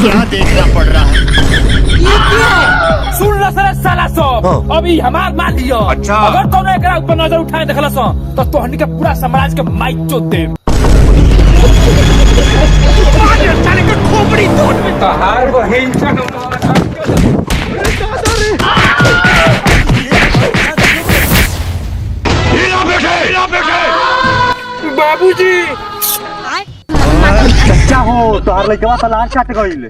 क्या देखना पड़ रहा है? सुन ला साला सब अभी हमार मान लियो। अच्छा। अगर तोने एकरा ऊपर नजर उठाए देखला तो तोहनी के पूरा समाज के माइक चोद दे। साले के खोपड़ी तोड़ में तहार बहिन बाबूजी अच्छा हो तो हर लड़का तलाश काट गइले।